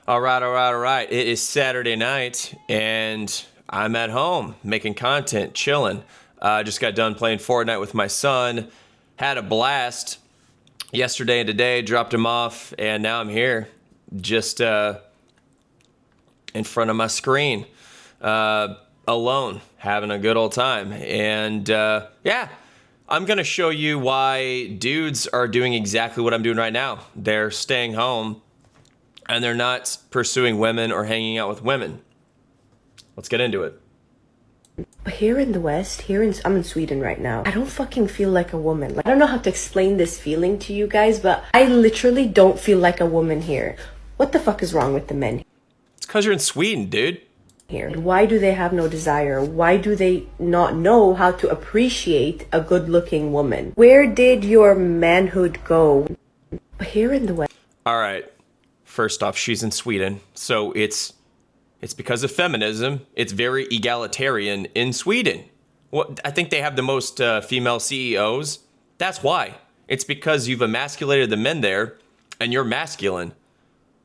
All right, all right, all right. It is Saturday night, and I'm at home making content, chilling. Just got done playing Fortnite with my son. Had a blast yesterday and today. Dropped him off, and now I'm here, just in front of my screen, alone, having a good old time. And yeah, I'm gonna show you why dudes are doing exactly what I'm doing right now. They're staying home and they're not pursuing women or hanging out with women. Let's get into it. Here in the West, I'm in Sweden right now. I don't fucking feel like a woman. Like, I don't know how to explain this feeling to you guys, but I literally don't feel like a woman here. What the fuck is wrong with the men It's because you're in Sweden, dude. here? Why do they have no desire? Why do they not know how to appreciate a good-looking woman? Where did your manhood go? Here in the West. All right. First off, she's in Sweden, so it's because of feminism. It's very egalitarian in Sweden. Well, I think they have the most female CEOs. That's why. It's because you've emasculated the men there, and you're masculine.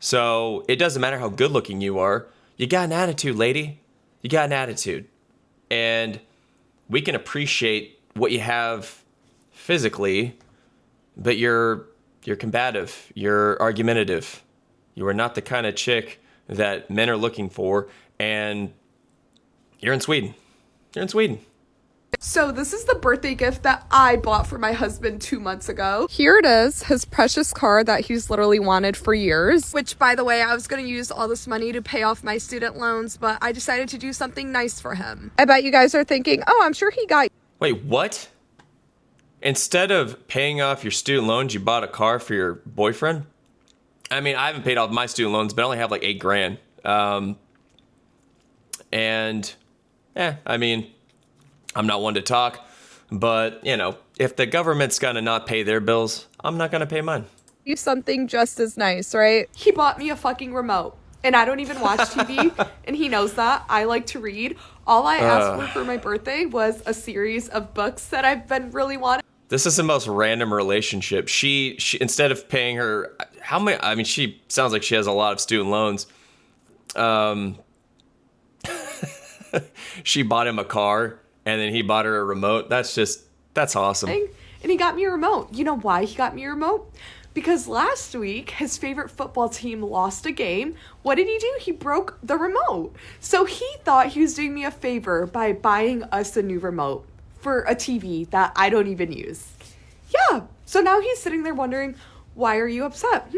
So it doesn't matter how good looking you are. You got an attitude, lady. You got an attitude. And we can appreciate what you have physically, but you're combative. You're argumentative. You are not the kind of chick that men are looking for, and you're in Sweden. You're in Sweden. So this is the birthday gift that I bought for my husband 2 months ago. Here it is, his precious car that he's literally wanted for years. Which, by the way, I was going to use all this money to pay off my student loans, but I decided to do something nice for him. I bet you guys are thinking, oh, I'm sure he got... Wait, what? Instead of paying off your student loans, you bought a car for your boyfriend? I mean, I haven't paid off my student loans, but I only have like $8,000. And yeah, I mean, I'm not one to talk, but you know, if the government's gonna not pay their bills, I'm not gonna pay mine. You something just as nice, right? He bought me a fucking remote. And I don't even watch TV, and he knows that. I like to read. All I asked for my birthday was a series of books that I've been really wanting. This is the most random relationship. She instead of paying her, how many? I mean, she sounds like she has a lot of student loans. She bought him a car, and then he bought her a remote. That's awesome. And he got me a remote. You know why he got me a remote? Because last week, his favorite football team lost a game. What did he do? He broke the remote. So he thought he was doing me a favor by buying us a new remote for a TV that I don't even use. Yeah. So now he's sitting there wondering, why are you upset?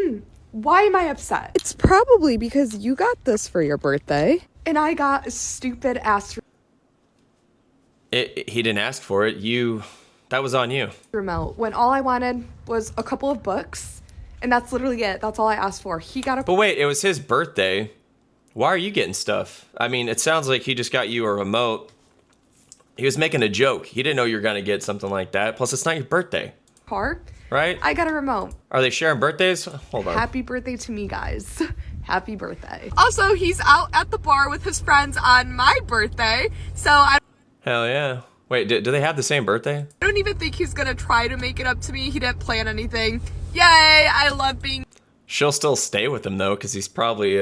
Why am I upset? It's probably because you got this for your birthday. And I got a stupid ass He didn't ask for it. That was on you. remote when all I wanted was a couple of books. And that's literally it. That's all I asked for. He got a... But wait, it was his birthday. Why are you getting stuff? I mean, it sounds like he just got you a remote. He was making a joke. He didn't know you were going to get something like that. Plus, it's not your birthday. car. Right? I got a remote. Are they sharing birthdays? Hold on. Happy birthday to me, guys. Happy birthday. Also, he's out at the bar with his friends on my birthday, so I Hell yeah. Wait, do they have the same birthday? don't even think he's gonna try to make it up to me. He didn't plan anything. Yay! I love being She'll still stay with him, though, because he's probably,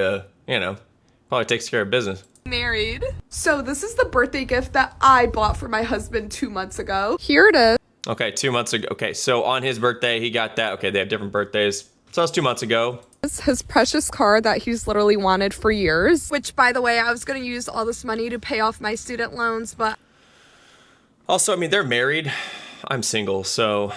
probably takes care of business. married. So this is the birthday gift that I bought for my husband 2 months ago. Here it is. Okay, 2 months ago. Okay, so on his birthday, he got that. Okay, they have different birthdays. So that's 2 months ago. His precious car that he's literally wanted for years. Which, by the way, I was gonna use all this money to pay off my student loans, but... Also, I mean, they're married. I'm single, so...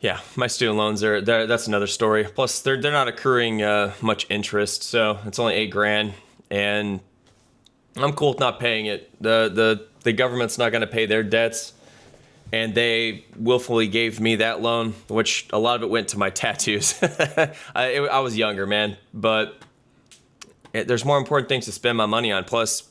yeah, my student loans that's another story. Plus, they're not accruing much interest, so it's only $8,000, and I'm cool with not paying it. The government's not going to pay their debts, and they willfully gave me that loan, which a lot of it went to my tattoos. I was younger, man, but there's more important things to spend my money on. Plus,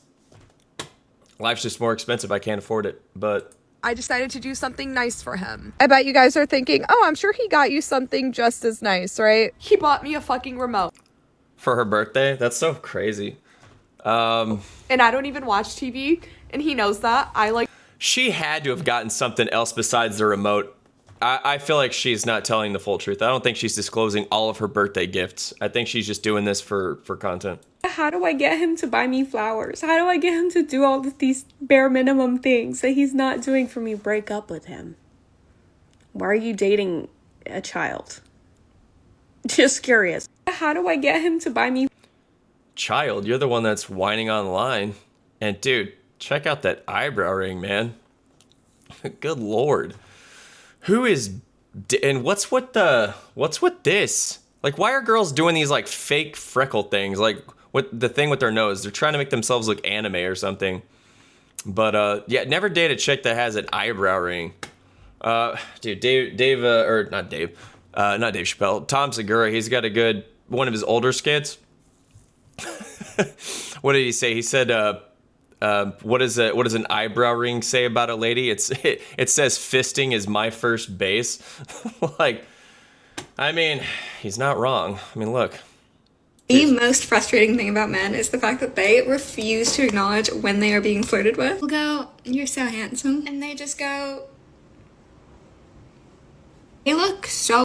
life's just more expensive. I can't afford it, but... I decided to do something nice for him. I bet you guys are thinking, oh, I'm sure he got you something just as nice, right? He bought me a fucking remote. For her birthday? That's so crazy. And I don't even watch TV, and he knows that. She had to have gotten something else besides the remote. I feel like she's not telling the full truth. I don't think she's disclosing all of her birthday gifts. I think she's just doing this for content. How do I get him to buy me flowers? How do I get him to do all of these bare minimum things that he's not doing for me? Break up with him. Why are you dating a child? Just curious. How do I get him to buy me? Child, you're the one that's whining online. And dude, check out that eyebrow ring, man. Good Lord. Who is, and what's with this? Like, why are girls doing these like fake freckle things? Like what the thing with their nose? They're trying to make themselves look anime or something. But yeah, never date a chick that has an eyebrow ring. Dude, not Dave Chappelle. Tom Segura, he's got a good, one of his older skits. What did he say? He said, what does an eyebrow ring say about a lady? It says fisting is my first base. Like, I mean, he's not wrong. I mean, look. The most frustrating thing about men is the fact that they refuse to acknowledge when they are being flirted with. We'll go, "You're so handsome," and they just go, "You look so..."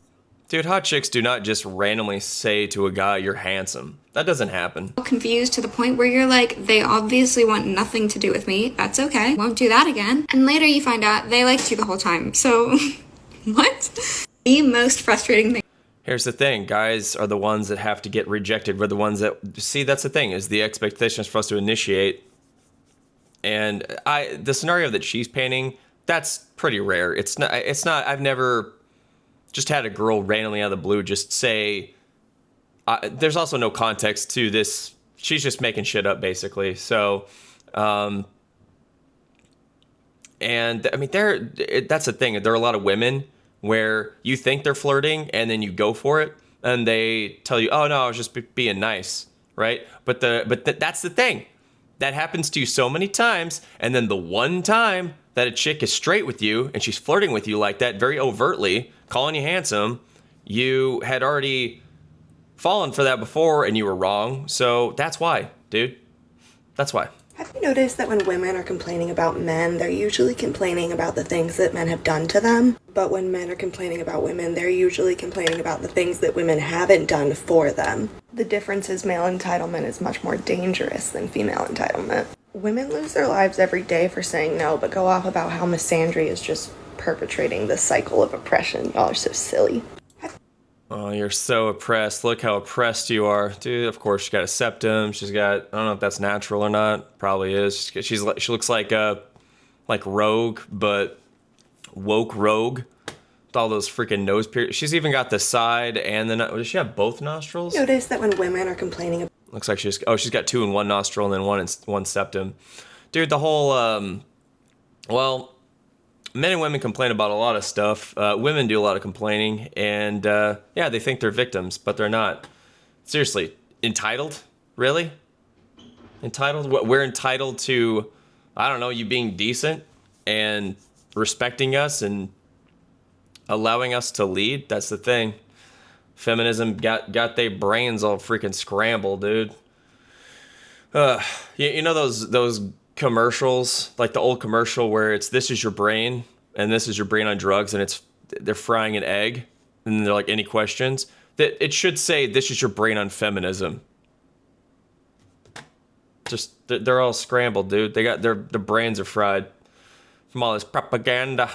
Dude, hot chicks do not just randomly say to a guy, "You're handsome." That doesn't happen. Confused to the point where you're like, they obviously want nothing to do with me. That's okay. Won't do that again. And later you find out they liked you the whole time. So, what? The most frustrating thing. Here's the thing. Guys are the ones that have to get rejected. We're the ones that, see, that's the thing, is the expectation is for us to initiate. And the scenario that she's painting, that's pretty rare. It's not, I've never just had a girl randomly out of the blue just say, there's also no context to this. She's just making shit up, basically. So, and I mean, that's the thing. There are a lot of women where you think they're flirting and then you go for it and they tell you, "Oh no, I was just being nice," right? But that's the thing. That happens to you so many times, and then the one time that a chick is straight with you and she's flirting with you like that, very overtly, calling you handsome, you had already fallen for that before and you were wrong. So that's why, dude. That's why. Have you noticed that when women are complaining about men, they're usually complaining about the things that men have done to them? But when men are complaining about women, they're usually complaining about the things that women haven't done for them. The difference is male entitlement is much more dangerous than female entitlement. Women lose their lives every day for saying no, but go off about how misandry is just perpetrating this cycle of oppression. Y'all are so silly. Oh, you're so oppressed. Look how oppressed you are. Dude, of course, she's got a septum. She's got, I don't know if that's natural or not. Probably is. She looks like Rogue, but woke Rogue. With all those freaking nose piercings. She's even got the side and the, does she have both nostrils? Notice that when women are complaining. Looks like she's got two in one nostril and then one septum. Dude, the whole, well, men and women complain about a lot of stuff. Women do a lot of complaining, and yeah, they think they're victims, but they're not. Seriously, entitled? Really? Entitled? We're entitled to, I don't know, you being decent and respecting us and allowing us to lead? That's the thing. Feminism got their brains all freaking scrambled, dude. You know those commercials, like the old commercial where it's "This is your brain," and "This is your brain on drugs," and they're frying an egg, and they're like, "Any questions?" That it should say, "This is your brain on feminism." Just they're all scrambled, dude. They got their brains are fried from all this propaganda.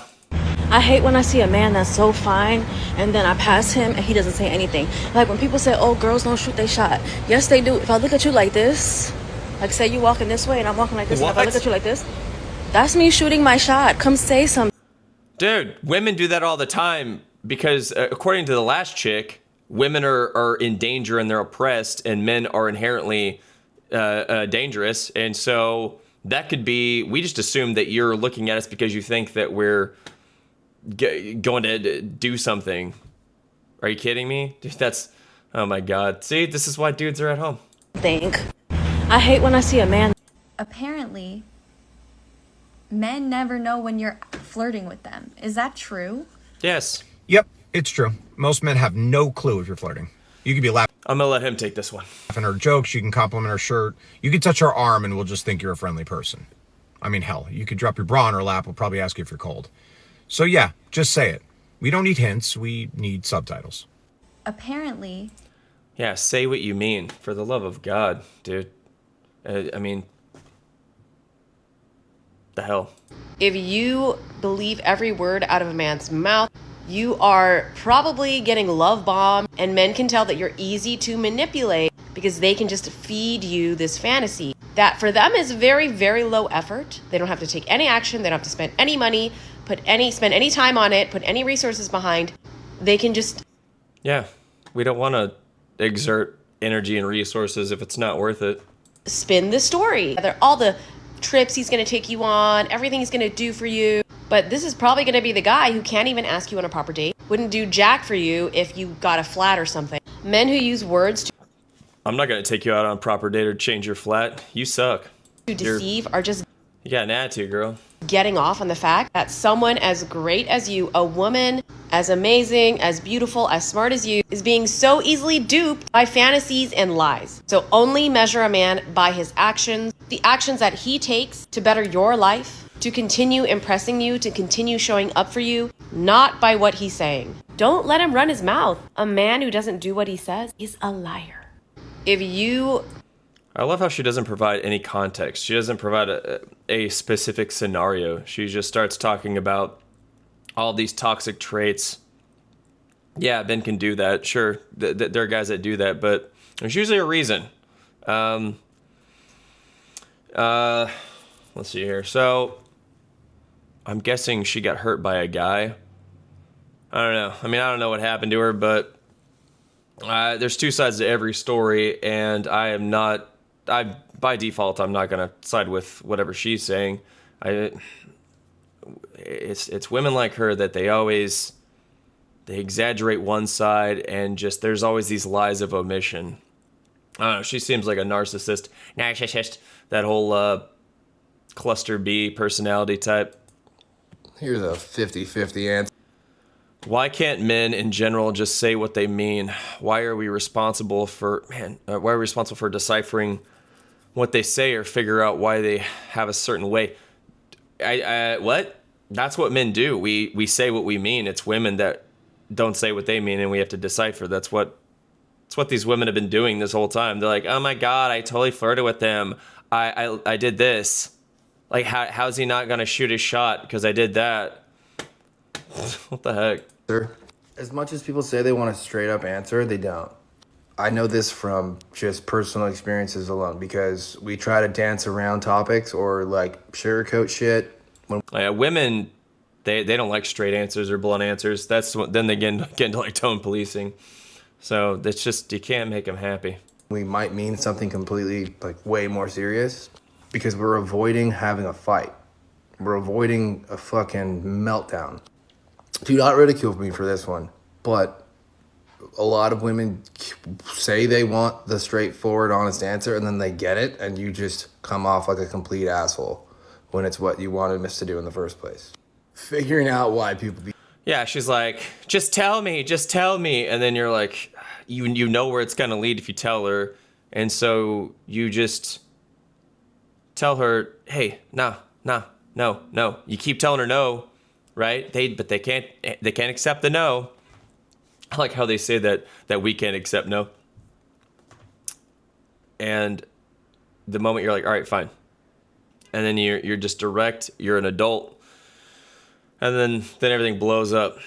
I hate when I see a man that's so fine and then I pass him and he doesn't say anything. Like when people say, "Oh, girls don't shoot their shot." Yes, they do. If I look at you like this, like say you walking this way and I'm walking like this, and if I look at you like this, that's me shooting my shot. Come say something. Dude, women do that all the time because according to the last chick, women are in danger and they're oppressed and men are inherently dangerous. And so that could be, we just assume that you're looking at us because you think that we're going to do something. Are you kidding me? Dude, that's, oh my God. See, this is why dudes are at home. I hate when I see a man. Apparently, men never know when you're flirting with them. Is that true? Yes. Yep, it's true. Most men have no clue if you're flirting. You could be laughing I'm gonna let him take this one. her jokes, you can compliment her shirt, you can touch her arm and we'll just think you're a friendly person. I mean, hell, you could drop your bra on her lap, we'll probably ask you if you're cold. So yeah, just say it. We don't need hints. We need subtitles. Apparently, Yeah, say what you mean. For the love of God, dude. I mean, the hell. If you believe every word out of a man's mouth, you are probably getting love bombed, and men can tell that you're easy to manipulate because they can just feed you this fantasy that for them is very, very low effort. They don't have to take any action. They don't have to spend any money, spend any time on it, put any resources behind. They can just... Yeah, we don't want to exert energy and resources if it's not worth it. spin the story. All the trips he's going to take you on, everything he's going to do for you. But this is probably going to be the guy who can't even ask you on a proper date. Wouldn't do jack for you if you got a flat or something. Men who use words I'm not going to take you out on a proper date or change your flat. You suck. to deceive are just You got an attitude, girl. getting off on the fact that someone as great as you, a woman as amazing, as beautiful, as smart as you, is being so easily duped by fantasies and lies. So only measure a man by his actions, the actions that he takes to better your life, to continue impressing you, to continue showing up for you, not by what he's saying. Don't let him run his mouth. A man who doesn't do what he says is a liar. If you I love how she doesn't provide any context. She doesn't provide a specific scenario. She just starts talking about all these toxic traits. Yeah, Ben can do that. Sure, there are guys that do that, but there's usually a reason. Let's see here. So, I'm guessing she got hurt by a guy. I don't know. I mean, I don't know what happened to her, but there's two sides to every story, and by default, I'm not gonna side with whatever she's saying. It's women like her that they exaggerate one side, and just there's always these lies of omission. I don't know. She seems like a narcissist. That whole cluster B personality type. Here's a 50-50 answer. Why can't men in general just say what they mean? Why are we responsible for deciphering what they say or figure out why they have a certain way? What? That's what men do. We say what we mean. It's women that don't say what they mean, and we have to decipher. That's what these women have been doing this whole time. They're like, oh my God, I totally flirted with him. I did this. Like, how's he not gonna shoot his shot because I did that? What the heck? As much as people say they want a straight up answer, they don't. I know this from just personal experiences alone because we try to dance around topics or like sugarcoat shit. Women, they don't like straight answers or blunt answers. Then they get into like tone policing. So that's just, you can't make them happy. We might mean something completely like way more serious because we're avoiding having a fight. We're avoiding a fucking meltdown. Do not ridicule me for this one, but a lot of women say they want the straightforward, honest answer, and then they get it, and you just come off like a complete asshole when it's what you wanted us to do in the first place. Figuring out why people be... Yeah, she's like, just tell me. And then you're like, you know where it's going to lead if you tell her. And so you just tell her, hey, no. You keep telling her no. Right? But they can't accept the no. I like how they say that we can't accept no. And the moment you're like, all right, fine. And then you're just direct, you're an adult. And then everything blows up.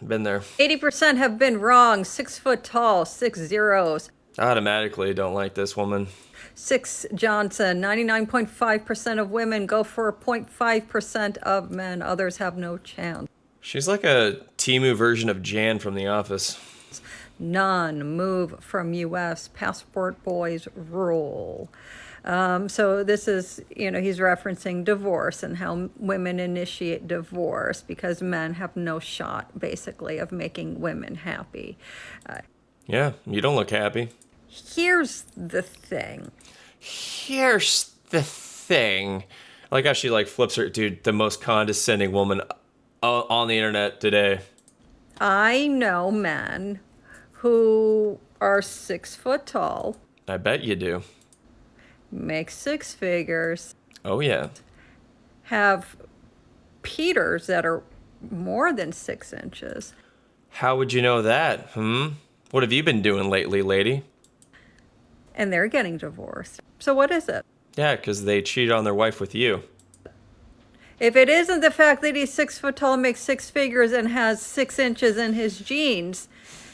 Been there. 80% have been wrong. 6 foot tall, 6 zeros. Automatically don't like this woman. 6 Johnson, 99.5% of women go for 0.5% of men. Others have no chance. She's like a Timu version of Jan from The Office. None move from U.S. passport boys rule. So this is, he's referencing divorce and how women initiate divorce because men have no shot, basically, of making women happy. Yeah, you don't look happy. Here's the thing. I like how she flips her, dude, the most condescending woman on the internet today. I know men who are 6 foot tall. I bet you do. Make 6 figures. Oh, yeah. Have Peters that are more than 6 inches. How would you know that? What have you been doing lately, lady? And they're getting divorced. So what is it? Yeah, because they cheated on their wife with you. If it isn't the fact that he's 6 foot tall, makes 6 figures, and has 6 inches in his jeans,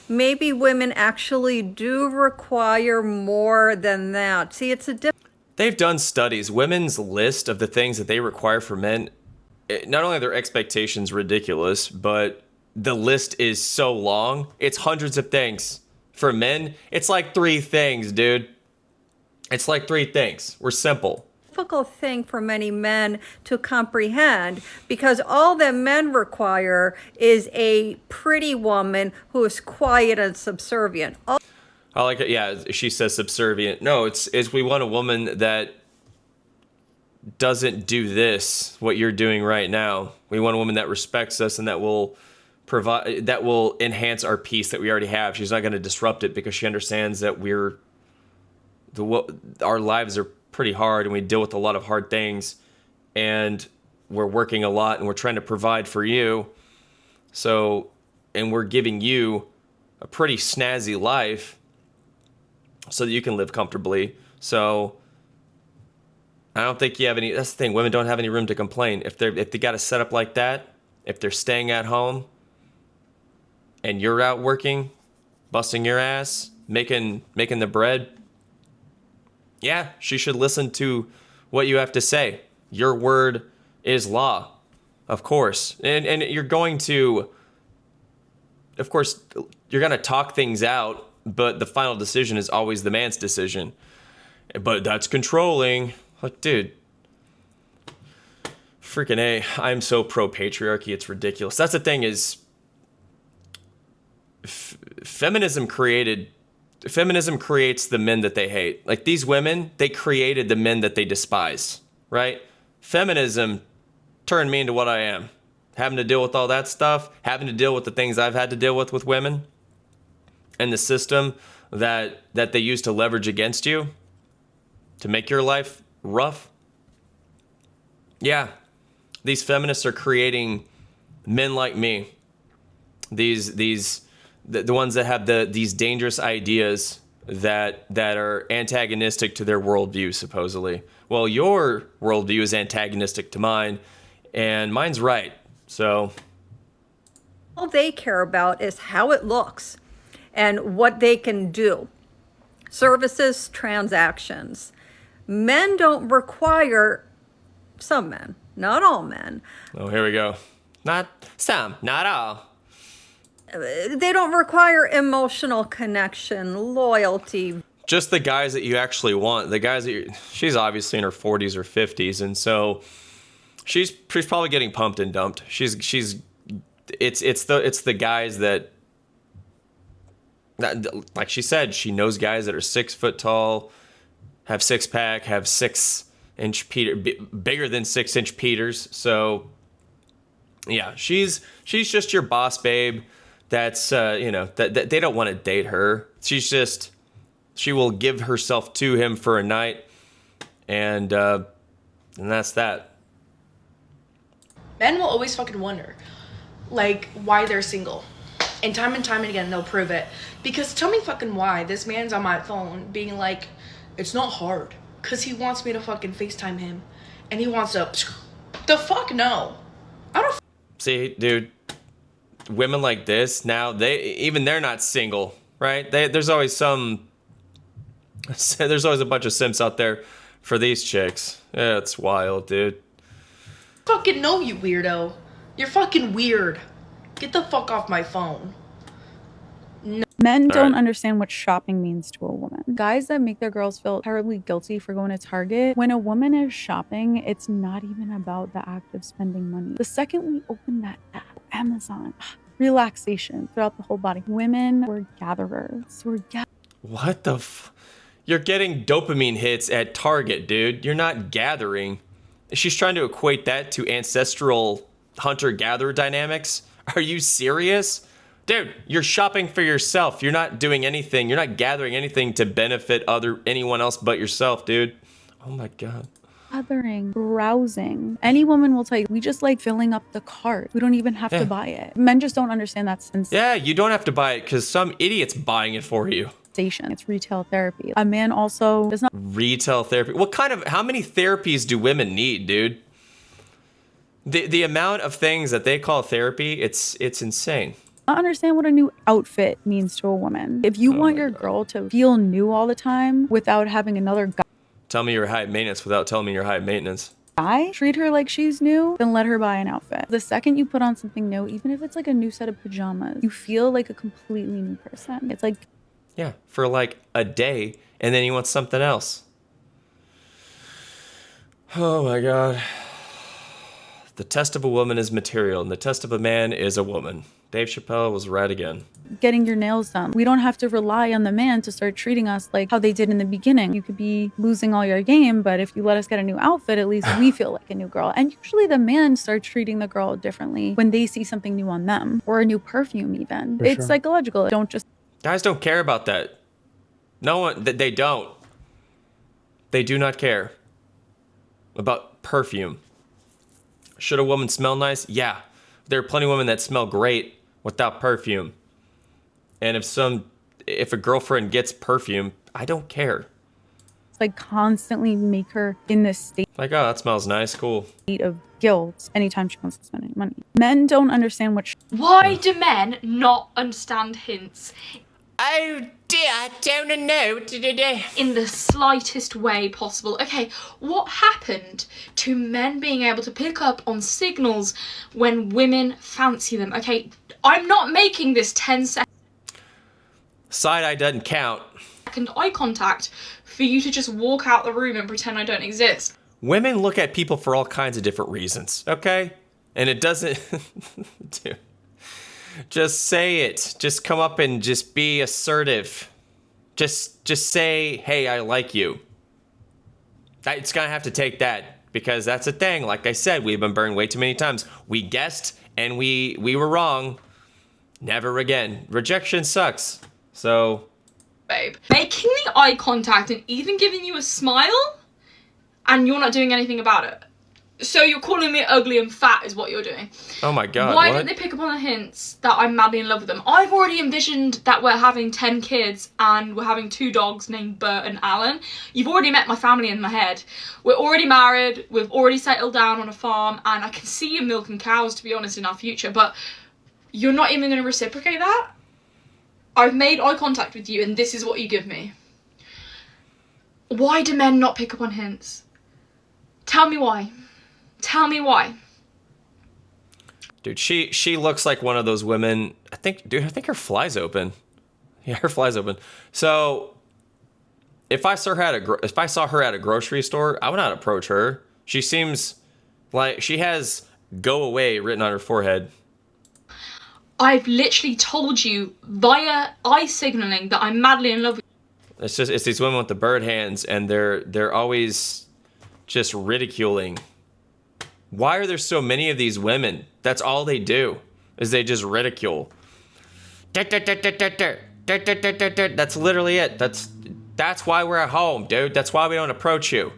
maybe women actually do require more than that. See, it's a different. They've done studies. Women's list of the things that they require for men, not only are their expectations ridiculous, but the list is so long. It's hundreds of things. For men, it's like 3 things, dude. It's like 3 things. We're simple. Difficult thing for many men to comprehend, because all that men require is a pretty woman who is quiet and subservient. I like it. Yeah, she says subservient. No, it's we want a woman that doesn't do this, what you're doing right now. We want a woman that respects us and that will provide, that will enhance our peace that we already have. She's not going to disrupt it because she understands that our lives are pretty hard and we deal with a lot of hard things and we're working a lot and we're trying to provide for you. So, and we're giving you a pretty snazzy life so that you can live comfortably. So I don't think you have any, that's the thing, women don't have any room to complain. If they got a setup like that, if they're staying at home and you're out working, busting your ass, making the bread, yeah, she should listen to what you have to say. Your word is law, of course. And you're going to, of course, you're going to talk things out, but the final decision is always the man's decision. But that's controlling. Like, dude, freaking A, I'm so pro-patriarchy, it's ridiculous. That's the thing is, feminism creates the men that they hate. Like, these women, they created the men that they despise, right? Feminism turned me into what I am. Having to deal with all that stuff, having to deal with the things I've had to deal with women, and the system that they use to leverage against you, to make your life rough. Yeah, these feminists are creating men like me. The ones that have these dangerous ideas that are antagonistic to their worldview, supposedly. Well, your worldview is antagonistic to mine, and mine's right. So all they care about is how it looks and what they can do. Services, transactions. Men don't require, some men, not all men. Oh, here we go. Not some, not all. They don't require emotional connection, loyalty. Just the guys that you actually want. The guys that she's obviously in her 40s or 50s, and so she's probably getting pumped and dumped. It's the guys that, like she said, she knows guys that are 6 foot tall, have 6-pack, have 6-inch bigger than 6-inch Peters. So yeah, she's just your boss babe. That's that they don't want to date her. She will give herself to him for a night, and that's that. Men will always fucking wonder, like, why they're single. And time again, they'll prove it. Because tell me fucking why this man's on my phone being like, it's not hard. Because he wants me to fucking FaceTime him. And he wants to, the fuck no. I don't. See, dude, women like this, now, they're not single, right? There's always a bunch of simps out there for these chicks. Yeah, it's wild, dude. Fucking know, you weirdo. You're fucking weird. Get the fuck off my phone. No. Men don't understand what shopping means to a woman. Guys that make their girls feel terribly guilty for going to Target. When a woman is shopping, it's not even about the act of spending money. The second we open that app, Amazon, relaxation throughout the whole body. Women, we're gatherers. What the You're getting dopamine hits at Target, dude. You're not gathering. She's trying to equate that to ancestral hunter-gatherer dynamics. Are you serious? Dude, you're shopping for yourself. You're not doing anything. You're not gathering anything to benefit anyone else but yourself, dude. Oh my God. othering, browsing. Any woman will tell you, we just like filling up the cart. We don't even have to buy it. Men just don't understand that sense. Yeah, you don't have to buy it because some idiot's buying it for you. It's retail therapy. A man also does not Retail therapy. How many therapies do women need, dude? The amount of things that they call therapy, it's insane. understand what a new outfit means to a woman. If you want your girl to feel new all the time without having another Tell me you're high maintenance without telling me you're high maintenance. guy treat her like she's new, then let her buy an outfit. The second you put on something new, even if it's like a new set of pajamas, you feel like a completely new person. It's like, Yeah, for like a day, and then you want something else. Oh my God. The test of a woman is material, and the test of a man is a woman. Dave Chappelle was right again. getting your nails done. We don't have to rely on the man to start treating us like how they did in the beginning. You could be losing all your game, but if you let us get a new outfit, at least we feel like a new girl. And usually the man starts treating the girl differently when they see something new on them, or a new perfume even. It's psychological. Don't just... Guys don't care about that. No one, they don't. They do not care about perfume. Should a woman smell nice? Yeah. There are plenty of women that smell great without perfume. And if a girlfriend gets perfume, I don't care. It's like constantly make her in this state. Like, oh, that smells nice, cool. Of guilt anytime she wants to spend any money. Men don't understand what... Why do men not understand hints? Oh dear, I don't know. In the slightest way possible. Okay, what happened to men being able to pick up on signals when women fancy them? Okay, I'm not making this 10-second Side-eye doesn't count. eye contact for you to just walk out the room and pretend I don't exist. Women look at people for all kinds of different reasons, okay? And it doesn't... Dude. Just say it. Just come up and just be assertive. Just say, hey, I like you. It's gonna have to take that, because that's a thing. Like I said, we've been burned way too many times. We guessed and we were wrong. Never again. Rejection sucks. So, Babe, making the eye contact and even giving you a smile, and you're not doing anything about it. So you're calling me ugly and fat is what you're doing. oh my God, Why what? don't they pick up on the hints that I'm madly in love with them? I've already envisioned that we're having 10 kids and we're having 2 dogs named Bert and Alan. You've already met my family in my head. We're already married, we've already settled down on a farm, and I can see you milking cows, to be honest, in our future, but you're not even going to reciprocate that? I've made eye contact with you and this is what you give me. Why do men not pick up on hints? Tell me why. Tell me why. Dude, she looks like one of those women. I think her fly's open. Yeah, her fly's open. So if I saw her at a grocery store, I would not approach her. She seems like she has "go away" written on her forehead. I've literally told you via eye signaling that I'm madly in love with you. It's these women with the bird hands, and they're always just ridiculing. Why are there so many of these women? That's all they do, is they just ridicule. That's literally it. That's why we're at home, dude. That's why we don't approach you.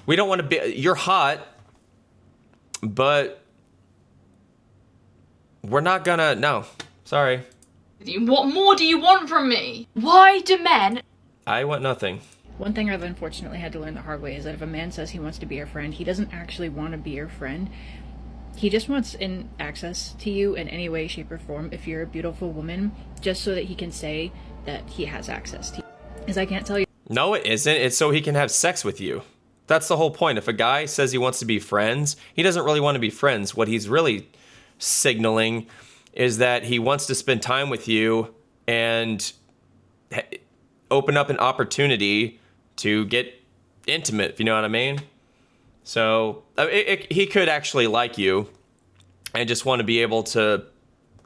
We don't want to be... You're hot, but we're not gonna... No, sorry. What more do you want from me? Why do men... I want nothing. One thing I've unfortunately had to learn the hard way is that if a man says he wants to be your friend, he doesn't actually want to be your friend. He just wants access to you in any way, shape, or form if you're a beautiful woman, just so that he can say that he has access to you. Because I can't tell you... No, it isn't. It's so he can have sex with you. That's the whole point. If a guy says he wants to be friends, he doesn't really want to be friends. What he's really signaling is that he wants to spend time with you and open up an opportunity to get intimate, if you know what I mean. So he could actually like you and just want to be able to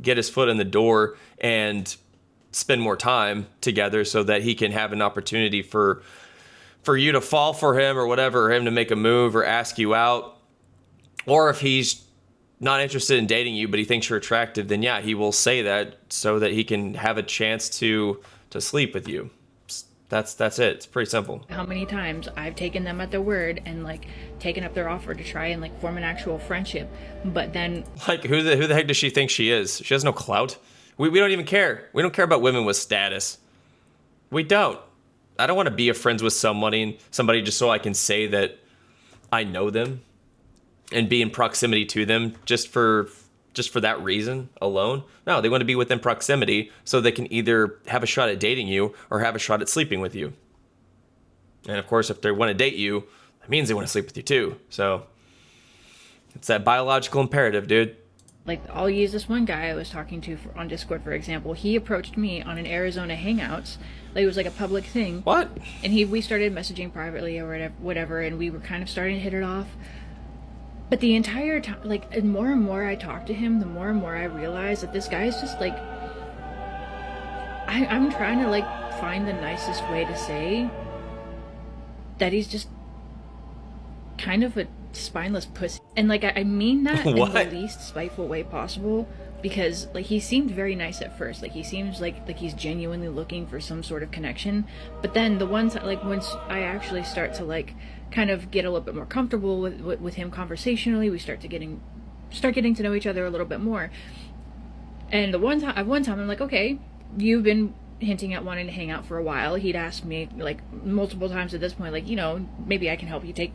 get his foot in the door and spend more time together so that he can have an opportunity for you to fall for him or whatever, or him to make a move or ask you out. Or if he's not interested in dating you but he thinks you're attractive, then yeah, he will say that so that he can have a chance to sleep with you. That's it. It's pretty simple. How many times I've taken them at their word and like taken up their offer to try and like form an actual friendship, but then Like, who the heck does she think she is? She has no clout. We don't even care. We don't care about women with status. We don't. I don't want to be a friends with somebody just so I can say that I know them and be in proximity to them just for that reason alone. No, they want to be within proximity so they can either have a shot at dating you or have a shot at sleeping with you. And of course, if they want to date you, that means they want to sleep with you too. So it's that biological imperative, dude. like I'll use this one guy I was talking to on Discord, for example. He approached me on an Arizona Hangouts. Like, it was like a public thing. What? And we started messaging privately or whatever, and we were kind of starting to hit it off. But the entire time, like, the more and more I talked to him, the more and more I realized that this guy is just like, I'm trying to like find the nicest way to say that he's just kind of a spineless pussy. And like, I mean that in the least spiteful way possible, because like, he seemed very nice at first. Like, he seems like he's genuinely looking for some sort of connection. But then the ones like, once I actually start to like kind of get a little bit more comfortable with him conversationally, we start getting to know each other a little bit more. And one time I'm like, okay, you've been hinting at wanting to hang out for a while. He'd asked me like multiple times at this point, like, you know, maybe I can help you take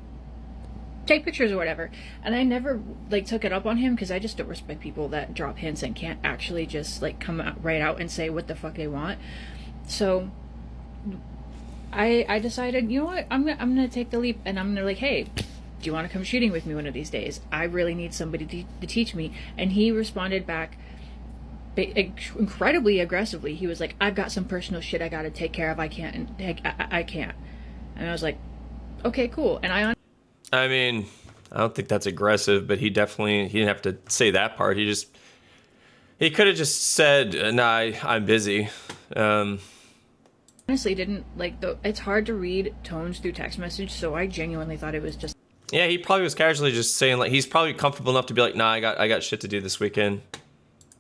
pictures or whatever. And I never like took it up on him, because I just don't respect people that drop hints and can't actually just like come out right out and say what the fuck they want. So I decided, you know what, I'm gonna take the leap, and I'm gonna like, hey, do you want to come shooting with me one of these days? I really need somebody to teach me. And he responded back incredibly aggressively. He was like, I've got some personal shit I gotta take care of. I can't. And I was like, okay, cool. And I mean, I don't think that's aggressive, but he didn't have to say that part. He could have just said, nah, I'm busy. Honestly didn't like, it's hard to read tones through text message, so I genuinely thought it was just, yeah, he probably was casually just saying, like, he's probably comfortable enough to be like, nah, I got shit to do this weekend.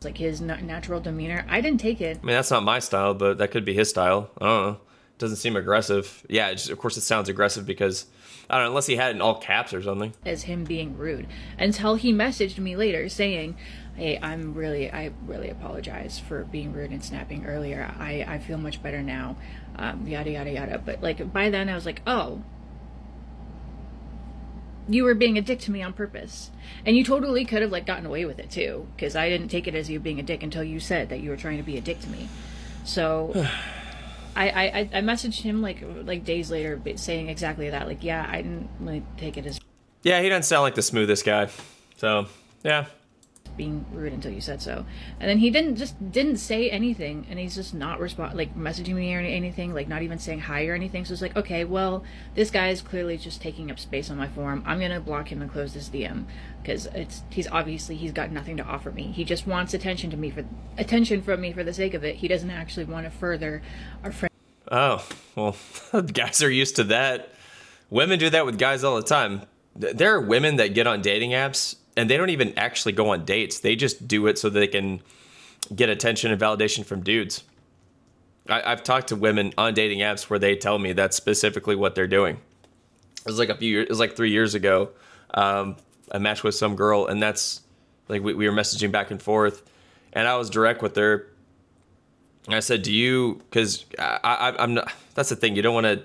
like his natural demeanor. I didn't take it. I mean, that's not my style, but that could be his style. I don't know. Doesn't seem aggressive. Yeah, of course it sounds aggressive because, I don't know, unless he had it in all caps or something. As him being rude, until he messaged me later saying, hey, I really apologize for being rude and snapping earlier. I feel much better now. Yada yada yada. But like, by then I was like, oh, you were being a dick to me on purpose. And you totally could have like gotten away with it too, because I didn't take it as you being a dick until you said that you were trying to be a dick to me. So I messaged him like days later saying exactly that. Like, yeah, I didn't really take it as, yeah, he doesn't sound like the smoothest guy. So yeah, being rude until you said so. And then he didn't say anything, and he's just not like messaging me or anything, like not even saying hi or anything. So it's like, okay, well, this guy is clearly just taking up space on my forum. I'm gonna block him and close this DM, because he's got nothing to offer me. He just wants attention from me for the sake of it. He doesn't actually want to further our friendship. Oh, well, guys are used to that. Women do that with guys all the time. There are women that get on dating apps and they don't even actually go on dates. They just do it so they can get attention and validation from dudes. I've talked to women on dating apps where they tell me that's specifically what they're doing. It was like 3 years ago. I matched with some girl, and that's like we were messaging back and forth, and I was direct with her. And I said, because I'm not, that's the thing, you don't want to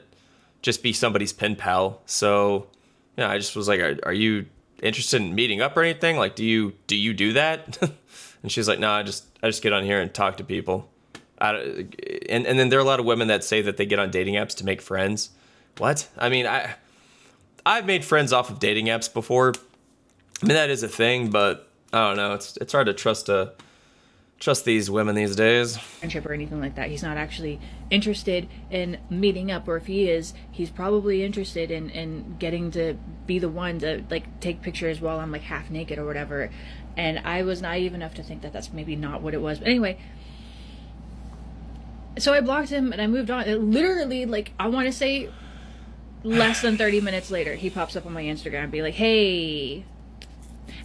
just be somebody's pen pal. So, yeah, I just was like, are you interested in meeting up or anything? Like, do you do that? And she's like, no, I just get on here and talk to people. And then there are a lot of women that say that they get on dating apps to make friends. What? I mean, I've made friends off of dating apps before. I mean, that is a thing, but I don't know. It's hard to trust these women these days. Friendship or anything like that. He's not actually interested in meeting up, or if he is, he's probably interested in getting to be the one to like take pictures while I'm like half naked or whatever. And I was naive enough to think that that's maybe not what it was. But anyway, so I blocked him and I moved on. It literally, like, I want to say less than 30 minutes later, he pops up on my Instagram and be like, hey.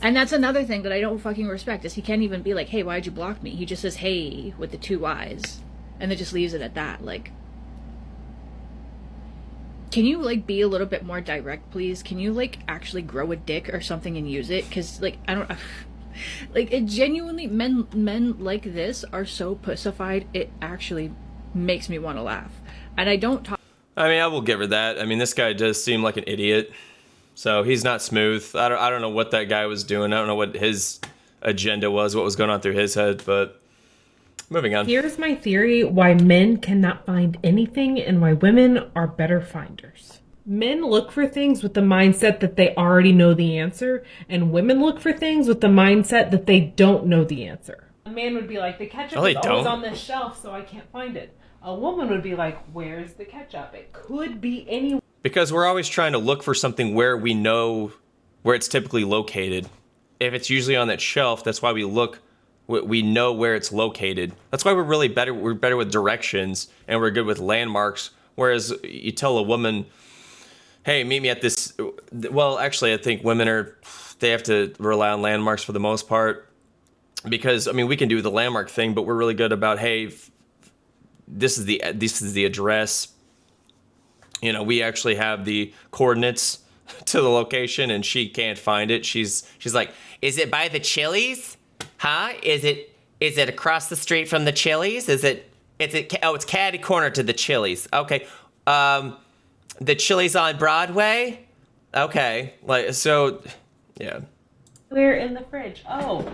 And that's another thing that I don't fucking respect, is he can't even be like, hey, why'd you block me? He just says, hey, with the 2 Y's. And then just leaves it at that. Like, Can you like be a little bit more direct, please? Can you like actually grow a dick or something and use it? Because like I don't like it genuinely men like this are so pussified it actually makes me want to laugh. And I don't talk. I mean, I will give her that. I mean, this guy does seem like an idiot. So he's not smooth. I don't know what that guy was doing. I don't know what his agenda was, what was going on through his head, but moving on. Here's my theory why men cannot find anything and why women are better finders. Men look for things with the mindset that they already know the answer, and women look for things with the mindset that they don't know the answer. A man would be like, the ketchup is always on this shelf, so I can't find it. A woman would be like, where's the ketchup? It could be anywhere. Because we're always trying to look for something where we know where it's typically located. If it's usually on that shelf, that's why we look. We know where it's located. That's why we're really better. We're better with directions and we're good with landmarks. Whereas you tell a woman, hey, meet me at this. Well, actually, I think women they have to rely on landmarks for the most part. Because, I mean, we can do the landmark thing, but we're really good about, hey, this is the address. You know, we actually have the coordinates to the location and she can't find it. She's like, is it by the Chili's? Huh? Is it across the street from the Chili's? Is it oh, it's catty corner to the Chili's. Okay. The Chili's on Broadway? Okay. Like, so yeah. Where in the fridge? Oh,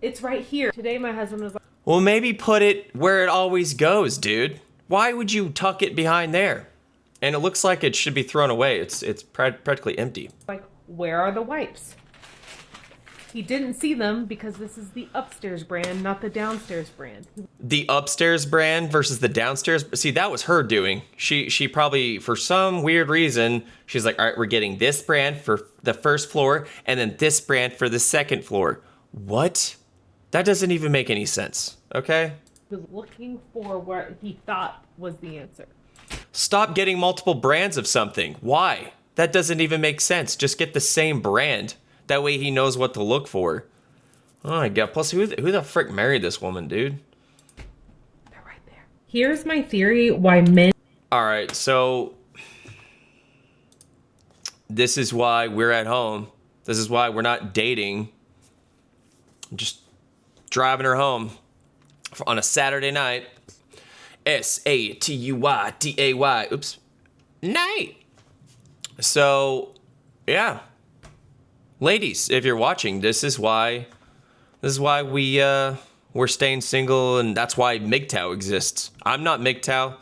it's right here. Today my husband was like, well, maybe put it where it always goes, dude. Why would you tuck it behind there? And it looks like it should be thrown away. It's practically empty. like, where are the wipes? He didn't see them because this is the upstairs brand, not the downstairs brand. The upstairs brand versus the downstairs. See, that was her doing. She probably, for some weird reason, she's like, all right, we're getting this brand for the first floor and then this brand for the second floor. What? That doesn't even make any sense, okay? He was looking for what he thought was the answer. Stop getting multiple brands of something. Why? That doesn't even make sense. Just get the same brand. That way he knows what to look for. Oh my god. Plus, who the frick married this woman, dude? They're right there. Here's my theory why men... Alright, so... this is why we're at home. This is why we're not dating. I'm just driving her home on a Saturday night. Satuyday. Oops. Night. So, yeah. Ladies, if you're watching, this is why we're staying single, and that's why MGTOW exists. I'm not MGTOW.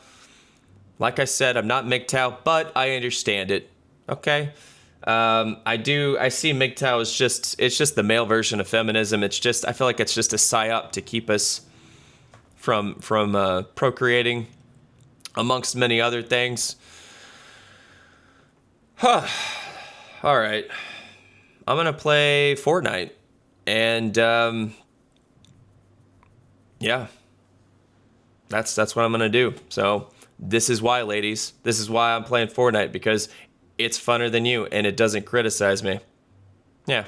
Like I said, I'm not MGTOW, but I understand it. Okay? I see MGTOW as just the male version of feminism. I feel like it's just a psyop to keep us from procreating, amongst many other things. All right, I'm gonna play Fortnite, and yeah, that's what I'm gonna do. So this is why, ladies, this is why I'm playing Fortnite, because it's funner than you and it doesn't criticize me. Yeah.